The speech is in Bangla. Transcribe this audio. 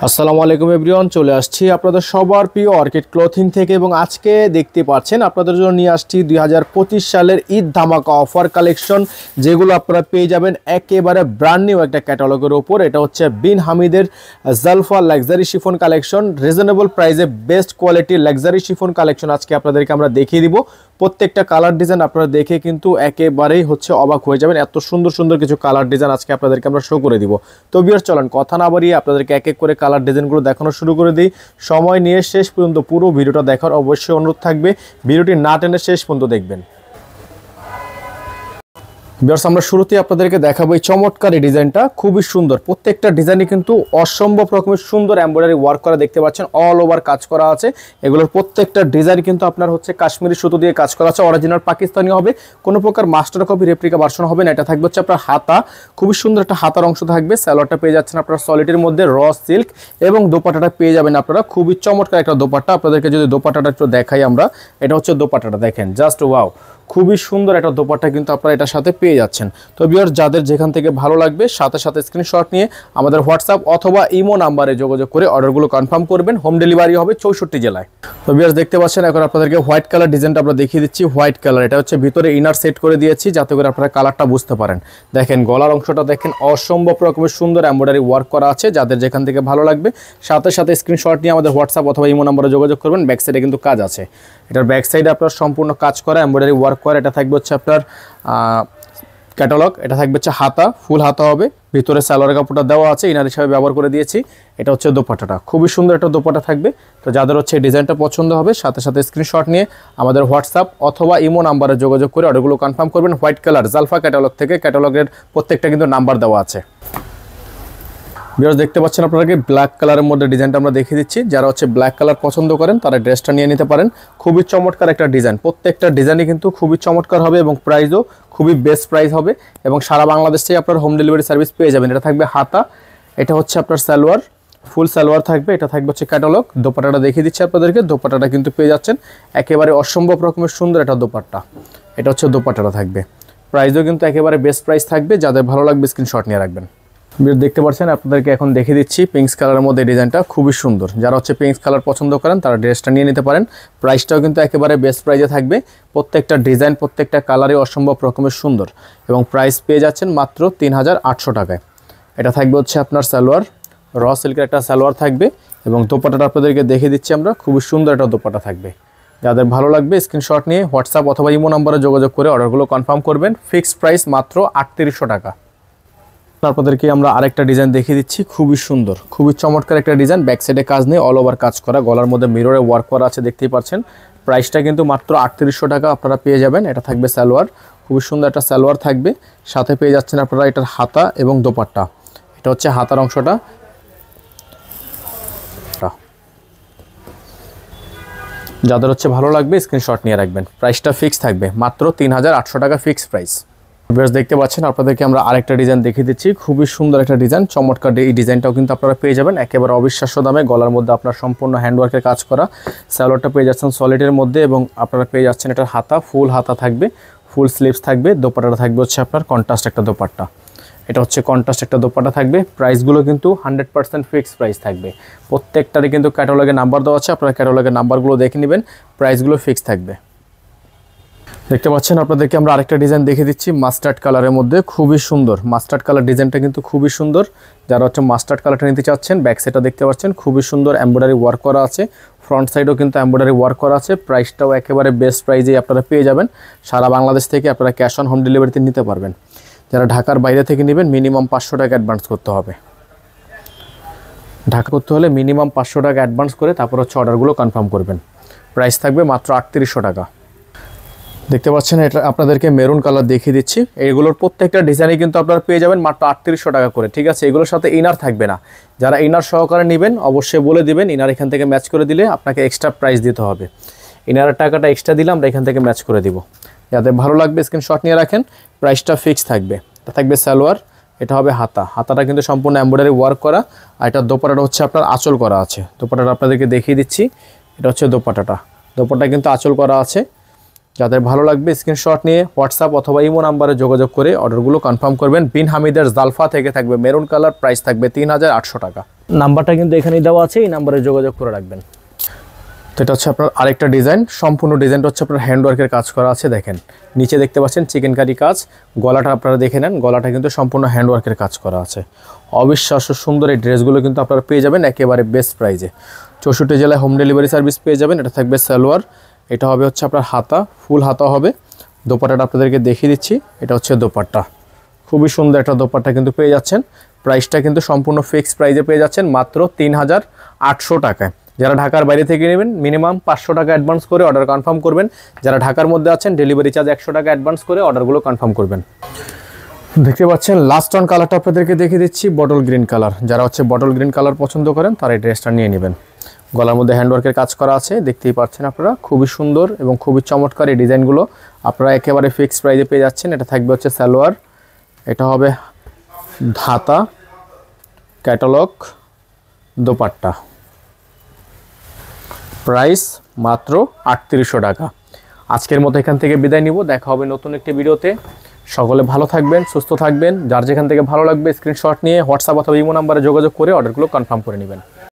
আসসালামু আলাইকুম এভরিওয়ান, চলে আসছি আপনাদের সবার প্রিয় অর্কিড ক্লোথিং থেকে এবং আজকে দেখতে পাচ্ছেন আপনাদের জন্য নিয়ে আসছি 2025 সালের ঈদ ধামাকা অফার কালেকশন, যেগুলো আপনারা পেয়ে যাবেন একেবারে ব্র্যান্ড নিউ একটা ক্যাটালগের ওপর। এটা হচ্ছে বিন হামিদের জালফা লাক্সারি শিফন কালেকশন, রিজনেবল প্রাইসে বেস্ট কোয়ালিটির লাক্সারি শিফন কালেকশন আজকে আপনাদেরকে আমরা দেখিয়ে দিব। প্রত্যেকটা কালার ডিজাইন আপনারা দেখে কিন্তু একেবারেই হচ্ছে অবাক হয়ে যাবেন, এত সুন্দর সুন্দর কিছু কালার ডিজাইন আজকে আপনাদেরকে আমরা শো করে দিব। তো ভিউয়ার্স চলেন কথা না বাড়িয়ে আপনাদেরকে এক এক করে কালার ডিজাইনগুলো দেখানো শুরু করে দিই। সময় নিয়ে শেষ পর্যন্ত পুরো ভিডিওটা দেখার অবশ্যই অনুরোধ থাকবে, ভিডিওটি না টেনে শেষ পর্যন্ত দেখবেন। ভিউয়ার্স আমরা শুরুতেই আপনাদেরকে দেখাবো এই চমৎকার এই ডিজাইনটা, খুবই সুন্দর। প্রত্যেকটা ডিজাইনই কিন্তু অসম্ভব রকমের সুন্দর এমব্রয়ডারি ওয়ার্ক করা দেখতে পাচ্ছেন, অল ওভার কাজ করা আছে। এগুলোর প্রত্যেকটা ডিজাইন কিন্তু আপনার হচ্ছে কাশ্মীরি সুতো দিয়ে কাজ করা আছে, অরিজিনাল পাকিস্তানি হবে, কোনো প্রকার মাস্টার কপি রেপ্লিকা ভার্সন হবে না। এটা থাকবে হচ্ছে আপনার হাতা, খুবই সুন্দর একটা হাতার অংশ থাকবে। সালোয়ারটা পেয়ে যাচ্ছেন আপনার সলিডের মধ্যে র সিল্ক এবং দোপাট্টাটা পেয়ে যাবেন আপনারা খুবই চমৎকার একটা দোপাট্টা। আপনাদেরকে যদি দোপাট্টাটা একটু দেখাই আমরা, এটা হচ্ছে দোপাট্টাটা দেখেন, জাস্ট ওয়াও, খুবই সুন্দর একটা দোপাট্টা কিন্তু আপনারা এটার সাথে পেয়ে যাচ্ছেন। তো ভিউয়ার্স যাদের যেখান থেকে ভালো লাগবে সাথে সাথে স্ক্রিনশট নিয়ে আমাদের হোয়াটসঅ্যাপ অথবা ইমো নাম্বারে যোগাযোগ করে অর্ডারগুলো কনফার্ম করবেন। হোম ডেলিভারি হবে 64 জেলায়। তো ভিউয়ার্স দেখতে পাচ্ছেন এখন আপনাদেরকে হোয়াইট কালার ডিজাইনটা আমরা দেখিয়ে দিচ্ছি। হোয়াইট কালার, এটা হচ্ছে ভিতরে ইনার সেট করে দিয়েছি যাতে করে আপনারা কালারটা বুঝতে পারেন। দেখেন গলার অংশটা দেখেন, অসম্ভব রকমের সুন্দর এমব্রয়ডারি ওয়ার্ক করা আছে। যাদের যেখান থেকে ভালো লাগবে সাথে সাথে স্ক্রিনশট নিয়ে আমাদের হোয়াটসঅ্যাপ অথবা ইমো নাম্বারে যোগাযোগ করবেন। ব্যাক সাইডে কিন্তু কাজ আছে, এটার ব্যাক সাইডে আপনার সম্পূর্ণ কাজ করা এমব্রয়ডারি ওয়ার্ক করা। এটা থাকবে হচ্ছে আপনার ক্যাটালগ, এটা থাকবে হচ্ছে হাতা, ফুল হাতা হবে, ভিতরে সালোয়ার কাপড়টা দেওয়া আছে, ইনার হিসাবে ব্যবহার করে দিয়েছি। এটা হচ্ছে দোপাট্টাটা, খুবই সুন্দর একটা দোপাট্টা থাকবে। তো যাদের হচ্ছে ডিজাইনটা পছন্দ হবে সাথে সাথে স্ক্রিনশট নিয়ে আমাদের হোয়াটসঅ্যাপ অথবা ইমো নাম্বারে যোগাযোগ করে অর্ডারগুলো কনফার্ম করবেন। হোয়াইট কালার জালফা ক্যাটালগ থেকে, ক্যাটালগের প্রত্যেকটা কিন্তু নাম্বার দেওয়া আছে। ভিউয়ার্স দেখতে পাচ্ছেন আপনাদেরকে ব্ল্যাক কালারের মধ্যে ডিজাইনটা আমরা দেখিয়ে দিচ্ছি। যারা হচ্ছে ব্ল্যাক কালার পছন্দ করেন তারা ড্রেসটা নিয়ে নিতে পারেন। খুবই চমৎকার একটা ডিজাইন, প্রত্যেকটা ডিজাইনই কিন্তু খুবই চমৎকার হবে এবং প্রাইসও খুবই বেস্ট প্রাইস হবে এবং সারা বাংলাদেশ থেকে আপনার হোম ডেলিভারি সার্ভিস পেয়ে যাবেন। এটা থাকবে হাতা, এটা হচ্ছে আপনার সালোয়ার, ফুল সালোয়ার থাকবে, এটা থাকবে হচ্ছে ক্যাটালগ। দোপাট্টাটা দেখিয়ে দিচ্ছি আপনাদেরকে, দোপাট্টাটা কিন্তু পেয়ে যাচ্ছেন একেবারে অসম্ভব রকমের সুন্দর একটা দোপাট্টা। এটা হচ্ছে দোপাট্টাটা থাকবে, প্রাইসও কিন্তু একেবারে বেস্ট প্রাইস থাকবে। যাদের ভালো লাগবে স্ক্রিনশট নিয়ে রাখবেন। দেখতে পাচ্ছেন আপনাদেরকে এখন দেখিয়ে দিচ্ছি পিঙ্ক কালারের মধ্যে ডিজাইনটা, খুবই সুন্দর। যারা হচ্ছে পিঙ্ক কালার পছন্দ করেন তারা ড্রেসটা নিয়ে নিতে পারেন। প্রাইসটাও কিন্তু একেবারে বেস্ট প্রাইসে থাকবে। প্রত্যেকটা ডিজাইন প্রত্যেকটা কালারই অসম্ভব রকমের সুন্দর এবং প্রাইস পেয়ে যাচ্ছেন মাত্র 3800 টাকায়। এটা থাকবে হচ্ছে আপনার সালোয়ার, র সিল্কের একটা সালোয়ার থাকবে এবং দোপাট্টাটা আপনাদেরকে দেখিয়ে দিচ্ছি আমরা, খুবই সুন্দর একটা দোপাট্টা থাকবে। যাদের ভালো লাগবে স্ক্রিনশট নিয়ে হোয়াটসঅ্যাপ অথবা ইমো নম্বরে যোগাযোগ করে অর্ডারগুলো কনফার্ম করবেন। ফিক্সড প্রাইস মাত্র 3800 টাকা। আপনাদেরকে আমরা আরেকটা ডিজাইন দেখিয়ে দিচ্ছি, খুবই সুন্দর, খুবই চমৎকার একটা ডিজাইন। ব্যাক সাইডে কাজ নেই, অল ওভার কাজ করা, গলার মধ্যে মিররে ওয়ার্ক করা আছে দেখতেই পাচ্ছেন। প্রাইসটা কিন্তু মাত্র 3800 টাকা আপনারা পেয়ে যাবেন। এটা থাকবে সালোয়ার, খুবই সুন্দর একটা সালোয়ার থাকবে, সাথে পেয়ে যাচ্ছেন আপনারা এটার হাতা এবং দোপাট্টা। এটা হচ্ছে হাতার অংশটা। যাদের হচ্ছে ভালো লাগবে স্ক্রিনশট নিয়ে রাখবেন। প্রাইসটা ফিক্স থাকবে মাত্র 3800 টাকা ফিক্স প্রাইস। ভিউয়ার্স দেখতে পাচ্ছেন আপনাদেরকে আমরা আরেকটা ডিজাইন দেখিয়ে দিচ্ছি, খুবই সুন্দর একটা ডিজাইন, চমৎকার। এই ডিজাইনটাও কিন্তু আপনারা পেয়ে যাবেন একেবারে অবিশ্বাস্য দামে। গলার মধ্যে আপনার সম্পূর্ণ হ্যান্ডওয়ার্কের কাজ করা, সালোয়ারটা পেয়ে যাচ্ছেন সলিডের মধ্যে এবং আপনারা পেয়ে যাচ্ছেন এটার হাতা, ফুল হাতা থাকবে, ফুল স্লিভস থাকবে। দোপাট্টাটা থাকবে হচ্ছে আপনার কন্ট্রাস্ট একটা দোপাট্টা। এটা হচ্ছে কন্ট্রাস্ট একটা দোপাট্টা থাকবে। প্রাইসগুলো কিন্তু 100% ফিক্সড প্রাইস থাকবে। প্রত্যেকটারই কিন্তু ক্যাটালগে নাম্বার দেওয়া আছে, আপনারা ক্যাটালগের নাম্বারগুলো দেখে নেবেন, প্রাইসগুলো ফিক্স থাকবে। দেখতে পাচ্ছেন আপনাদেরকে আমরা আরেকটা ডিজাইন দেখিয়ে দিচ্ছি মাস্টার্ড কালারের মধ্যে, খুবই সুন্দর। মাস্টার্ড কালার ডিজাইনটা কিন্তু খুবই সুন্দর। যারা হচ্ছে মাস্টার্ড কালারটা নিতে চাচ্ছেন, ব্যাক সাইডটা দেখতে পাচ্ছেন খুবই সুন্দর এমব্রয়ডারি ওয়ার্ক করা আছে, ফ্রন্ট সাইডেও কিন্তু এমব্রয়ডারি ওয়ার্ক করা আছে। প্রাইসটাও একেবারে বেস্ট প্রাইসেই আপনারা পেয়ে যাবেন। সারা বাংলাদেশ থেকে আপনারা ক্যাশ অন হোম ডেলিভারিতে নিতে পারবেন। যারা ঢাকার বাইরে থেকে নেবেন মিনিমাম 500 টাকা অ্যাডভান্স করতে হবে। ঢাকা করতে হলে মিনিমাম 500 টাকা অ্যাডভান্স করে তারপর হচ্ছে অর্ডারগুলো কনফার্ম করবেন। প্রাইস থাকবে মাত্র 3800 টাকা। দেখতে পাচ্ছেন এটা আপনাদেরকে মেরুন কালার দেখিয়ে দিচ্ছি। এইগুলোর প্রত্যেকটা ডিজাইনই কিন্তু আপনারা পেয়ে যাবেন মাত্র 3800 টাকা করে, ঠিক আছে। এগুলোর সাথে ইনার থাকবে না। যারা ইনার সহকারে নেবেন অবশ্যই বলে দিবেন, ইনার এখান থেকে ম্যাচ করে দিলে আপনাকে এক্সট্রা প্রাইস দিতে হবে। ইনারের টাকাটা এক্সট্রা দিলে আমরা এখান থেকে ম্যাচ করে দিব। যাদের ভালো লাগবে স্ক্রিনশট নিয়ে রাখেন। প্রাইসটা ফিক্স থাকবে। এটা থাকবে সালোয়ার, এটা হবে হাতা, হাতাটা কিন্তু সম্পূর্ণ এমব্রয়ডারি ওয়ার্ক করা, আর এটার দোপাট্টাটা হচ্ছে আপনার আঁচল করা আছে। দোপাট্টাটা আপনাদেরকে দেখিয়ে দিচ্ছি, এটা হচ্ছে দোপাট্টাটা। দোপাট্টা কিন্তু আঁচল করা আছে। যাদের ভালো লাগবে স্ক্রিনশট নিয়ে হোয়াটসঅ্যাপ অথবা ইমো নাম্বারে যোগাযোগ করে অর্ডারগুলো কনফার্ম করবেন। বিন হামিদের জালফা থেকে থাকবে মেরুন কালার, প্রাইস থাকবে 3800 টাকা। নাম্বারটা কিন্তু এখানেই দেওয়া আছে, এই নাম্বারে যোগাযোগ করে রাখবেন। তো এটা হচ্ছে আপনার আরেকটা ডিজাইন, সম্পূর্ণ ডিজাইনটা হচ্ছে আপনার হ্যান্ডওয়ার্কের কাজ করা আছে। দেখেন নিচে দেখতে পাচ্ছেন চিকেন কারি কাজ, গলাটা আপনারা দেখে নেন, গলাটা কিন্তু সম্পূর্ণ হ্যান্ডওয়ার্কের কাজ করা আছে। অবিশ্বাস্য সুন্দর এই ড্রেসগুলো কিন্তু আপনারা পেয়ে যাবেন একেবারে বেস্ট প্রাইজে। 64 জেলায় হোম ডেলিভারি সার্ভিস পেয়ে যাবেন। এটা থাকবে সালোয়ার, এটা হবে হচ্ছে আপনার হাতা, ফুল হাতা হবে। দোপাট্টাটা আপনাদেরকে দেখিয়ে দিচ্ছি, এটা হচ্ছে দোপাট্টা, খুবই সুন্দর একটা দোপাট্টা কিন্তু পেয়ে যাচ্ছেন। প্রাইসটা কিন্তু সম্পূর্ণ ফিক্সড প্রাইজে পেয়ে যাচ্ছেন মাত্র 3800 টাকায়। যারা ঢাকার বাইরে থেকে নেবেন মিনিমাম 500 টাকা অ্যাডভান্স করে অর্ডার কনফার্ম করবেন। যারা ঢাকার মধ্যে আছেন ডেলিভারি চার্জ 100 টাকা অ্যাডভান্স করে অর্ডারগুলো কনফার্ম করবেন। দেখতে পাচ্ছেন লাস্ট অন কালারটা আপনাদেরকে দেখিয়ে দিচ্ছি, বটল গ্রিন কালার। যারা হচ্ছে বটল গ্রিন কালার পছন্দ করেন তারা এই ড্রেসটা নিয়ে নেবেন। গলার মধ্যে হ্যান্ডওয়ার্কের কাজ করা আছে, দেখতেই পাচ্ছেন আপনারা, খুবই সুন্দর এবং খুবই চমৎকার এই ডিজাইনগুলো আপনারা একেবারে ফিক্সড প্রাইজে পেয়ে যাচ্ছেন। এটা থাকবে হচ্ছে সালোয়ার, এটা হবে হাতা, ক্যাটালগ, দোপাট্টা। প্রাইস মাত্র 3800 টাকা। আজকের মতো এখান থেকে বিদায় নিব, দেখা হবে নতুন একটি ভিডিওতে। সকলে ভালো থাকবেন, সুস্থ থাকবেন। যার যেখান থেকে ভালো লাগবে স্ক্রিনশট নিয়ে হোয়াটসঅ্যাপ অথবা ইমো নাম্বারে যোগাযোগ করে অর্ডারগুলো কনফার্ম করে নেবেন।